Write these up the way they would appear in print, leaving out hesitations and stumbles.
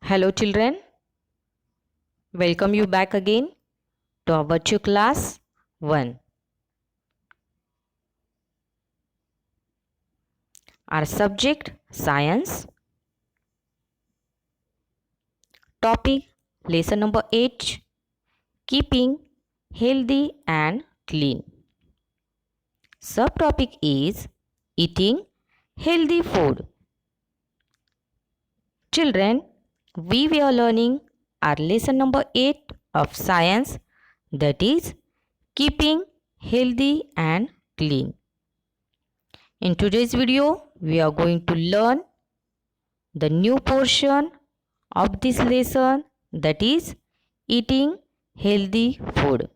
Hello children, welcome you back again to our virtual class 1. Our subject science, topic lesson number 8, keeping healthy and clean. Subtopic is eating healthy food. Children, we were learning our lesson number 8 of science, that is keeping healthy and clean. In today's video, we are going to learn the new portion of this lesson, that is eating healthy food.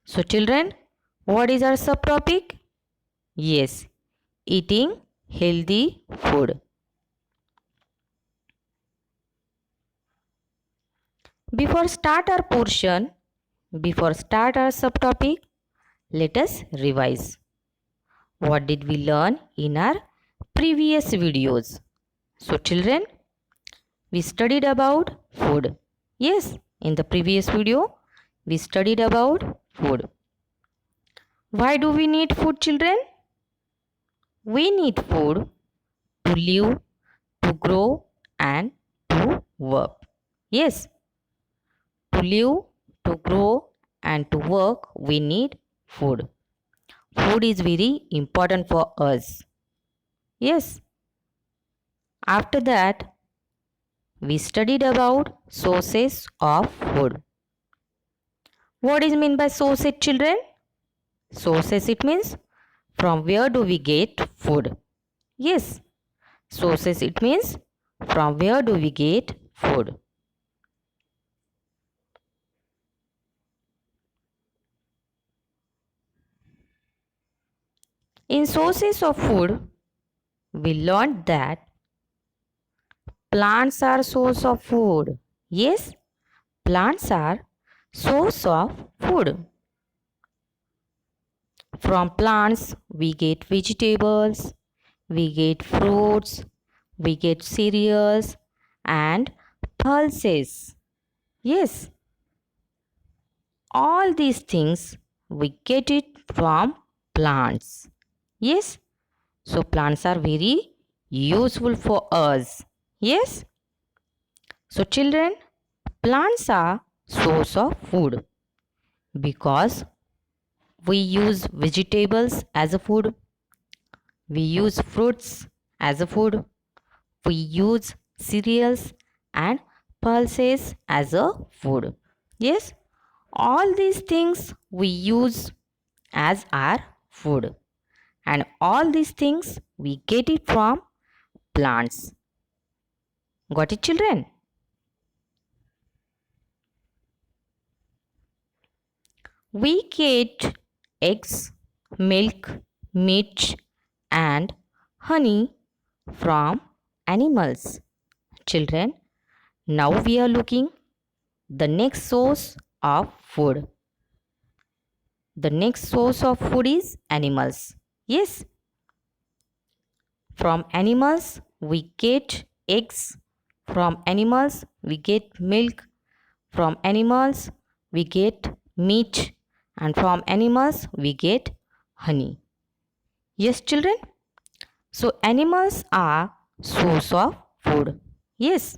So children, what is our subtopic? Yes, eating healthy food. Before start our subtopic, let us revise. What did we learn in our previous videos? So children, we studied about food. Yes, in the previous video, we studied about food. Why do we need food, children? We need food to live, to grow, and to work. Yes, to live, to grow, and to work, we need food. Food is very important for us. Yes. After that, we studied about sources of food. What is meant by sources, children? Sources, it means from where do we get food? Yes, sources, it means from where do we get food? In sources of food, we learned that plants are source of food. Yes, plants are source of food. From plants, we get vegetables, we get fruits, we get cereals and pulses. Yes, all these things we get it from plants. Yes, so plants are very useful for us. Yes, so children, plants are source of food because we use vegetables as a food, we use fruits as a food, we use cereals and pulses as a food. Yes, all these things we use as our food, and all these things we get it from plants. Got it, children? We get eggs, milk, meat, and honey from animals. Children, now we are looking the next source of food. The next source of food is animals. Yes, from animals we get eggs, from animals we get milk, from animals we get meat, and from animals we get honey. Yes, children? So animals are source of food. Yes,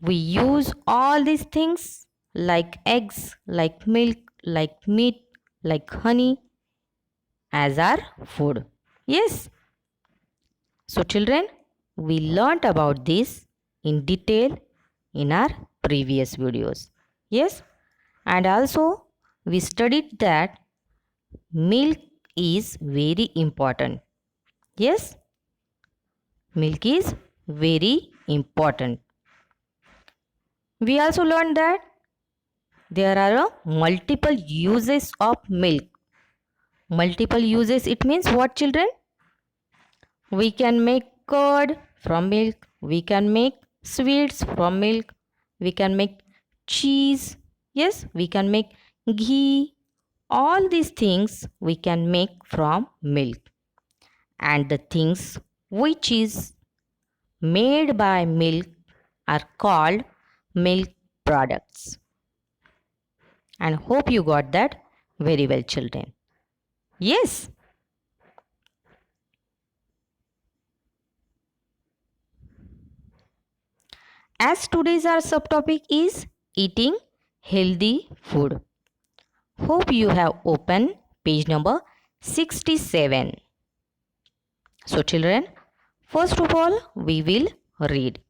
we use all these things like eggs, like milk, like meat, like honey as our food. Yes. So children, we learnt about this in detail in our previous videos. Yes. And also we studied that milk is very important. Yes. Milk is very important. We also learned that there are multiple uses of milk. Multiple uses, it means what, children? We can make curd from milk, we can make sweets from milk, we can make cheese, yes, we can make ghee. All these things we can make from milk. And the things which is made by milk are called milk products. And hope you got that very well, children. Yes. As today's our subtopic is eating healthy food. Hope you have opened page number 67. So children, first of all we will read.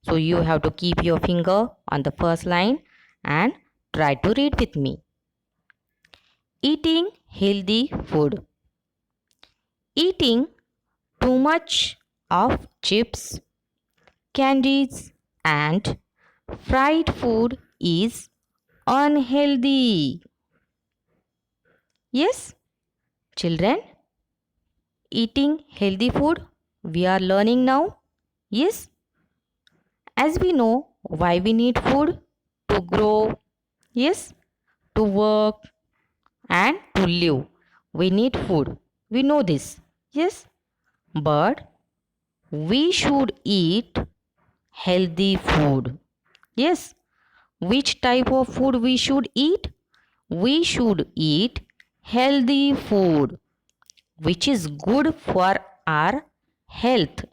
So you have to keep your finger on the first line and try to read with me. Eating healthy food. Eating too much of chips, candies and fried food is unhealthy. Yes, children, eating healthy food we are learning now. Yes, as we know why we need food to grow, yes, to work and to live. We need food. We know this. Yes, but we should eat healthy food. Yes, which type of food we should eat? We should eat healthy food which is good for our health.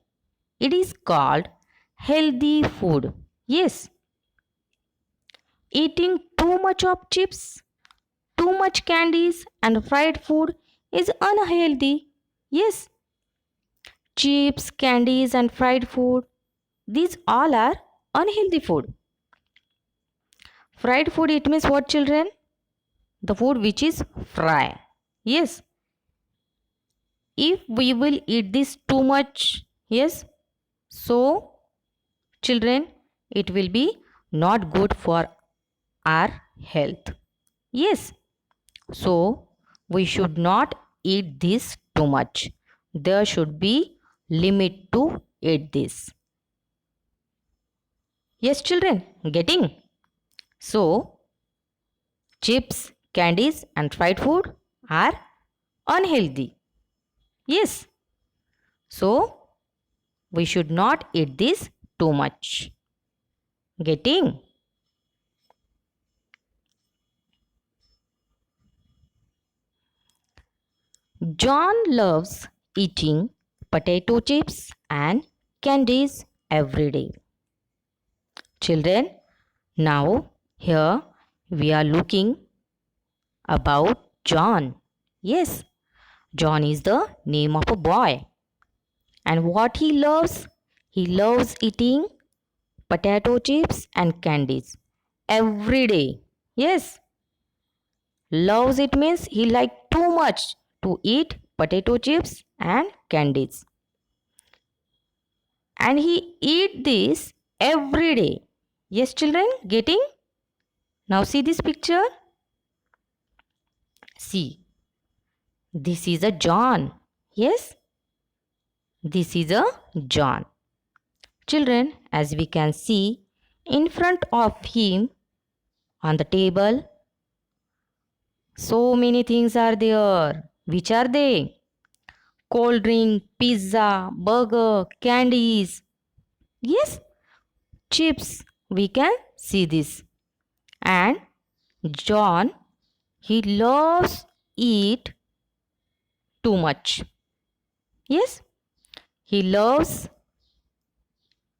It is called healthy food. Yes, eating too much of chips, too much candies and fried food is unhealthy. Yes, chips, candies and fried food, these all are unhealthy food. Fried food, it means what, children? The food which is fry. Yes, if we will eat this too much, yes, so children, it will be not good for our health. Yes, so we should not eat this too much. There should be limit to eat this. Yes, children, getting? So, chips, candies and fried food are unhealthy. Yes, so we should not eat this too much. Getting? John loves eating potato chips and candies every day. Children, now here we are looking about John. Yes, John is the name of a boy. And what he loves? He loves eating potato chips and candies every day. Yes, loves it means he like too much to eat potato chips and candies. And he eat this every day. Yes, children, getting? Now see this picture. See, this is a John. Yes, this is a John. Children, as we can see, in front of him on the table, so many things are there. Which are they? Cold drink, pizza, burger, candies. Yes, chips. We can see this. And John, he loves eat too much. Yes, he loves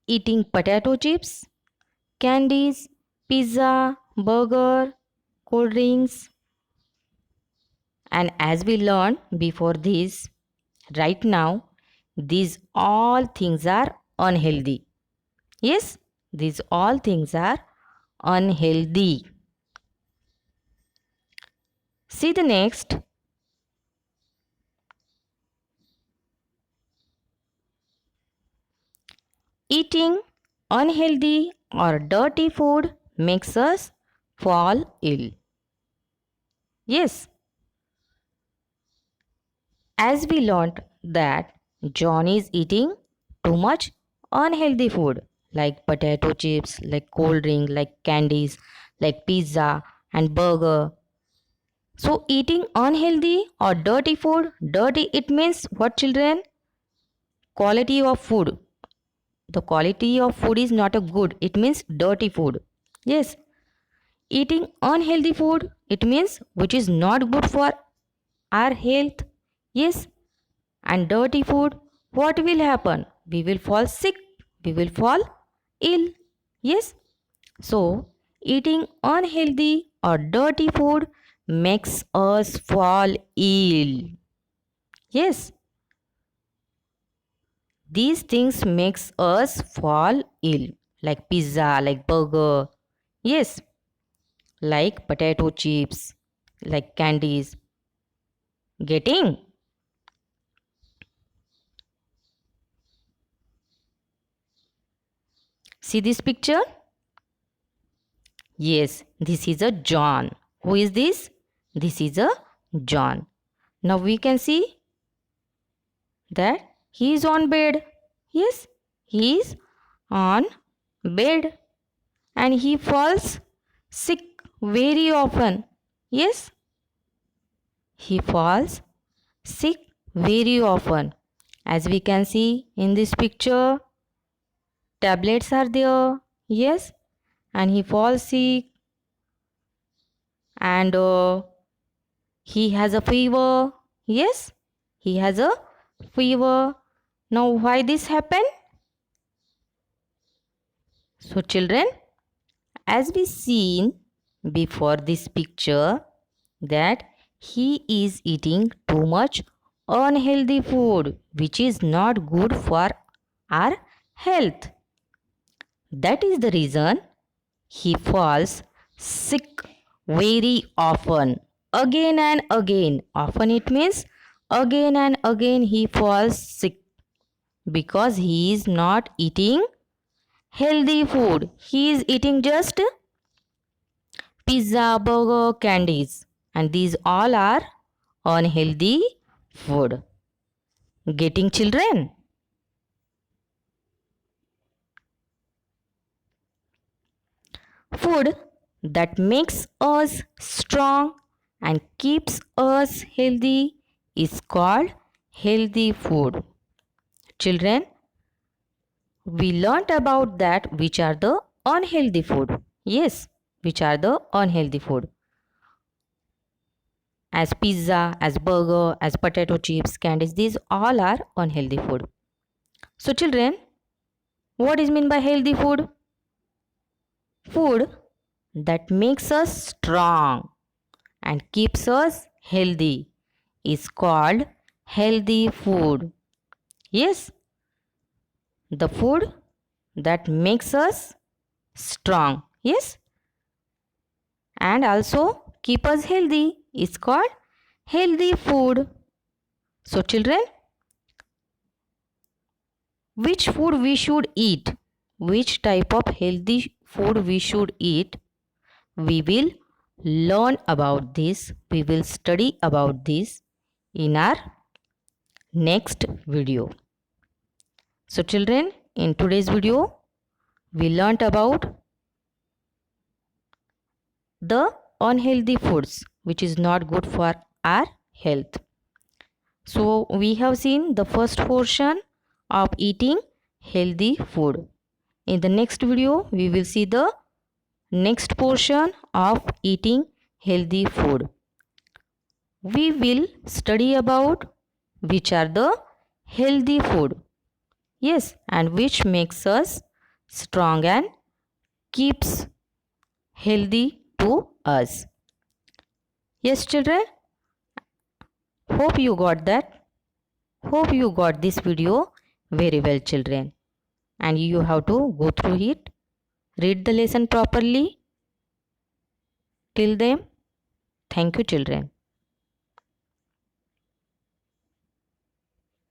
eating potato chips, candies, pizza, burger, cold drinks. And as we learned before this, right now, these all things are unhealthy. Yes, these all things are unhealthy. See the next. Eating unhealthy or dirty food makes us fall ill. Yes, as we learned that John is eating too much unhealthy food like potato chips, like cold drink, like candies, like pizza and burger. So eating unhealthy or dirty food, dirty it means what, children? Quality of food. the quality of food is not a good, it means dirty food. Yes, eating unhealthy food, it means which is not good for our health. Yes, and dirty food, what will happen? We will fall sick, we will fall ill. Yes, so eating unhealthy or dirty food makes us fall ill. Yes, these things makes us fall ill, like pizza, like burger. Yes, like potato chips, like candies. Getting? See this picture? Yes, this is a John. Who is this? This is a John. Now we can see that he is on bed. Yes, he is on bed and he falls sick very often. Yes, he falls sick very often. As we can see in this picture, tablets are there. Yes, and he falls sick and he has a fever. Yes, he has a fever. Now why this happened? So children, as we seen before this picture that he is eating too much unhealthy food which is not good for our health. That is the reason he falls sick very often, again and again. Often it means again and again he falls sick because he is not eating healthy food. He is eating just pizza, burger, candies, and these all are unhealthy food. Getting children? Food that makes us strong and keeps us healthy is called healthy food. Children, we learnt about that which are the unhealthy food. Yes, which are the unhealthy food. As pizza, as burger, as potato chips, candies, these all are unhealthy food. So children, what is meant by healthy food? Food that makes us strong and keeps us healthy is called healthy food. Yes, the food that makes us strong. Yes, and also keep us healthy is called healthy food. So children, which food we should eat, which type of healthy food we should eat, we will learn about this, we will study about this in our next video. So children, in today's video we learnt about the unhealthy foods which is not good for our health. So we have seen the first portion of eating healthy food. In the next video we will see the next portion of eating healthy food. We will study about which are the healthy food. Yes, and which makes us strong and keeps healthy to us. Yes, children, hope you got that. Hope you got this video very well, children. And you have to go through it, read the lesson properly. Till then, thank you, children.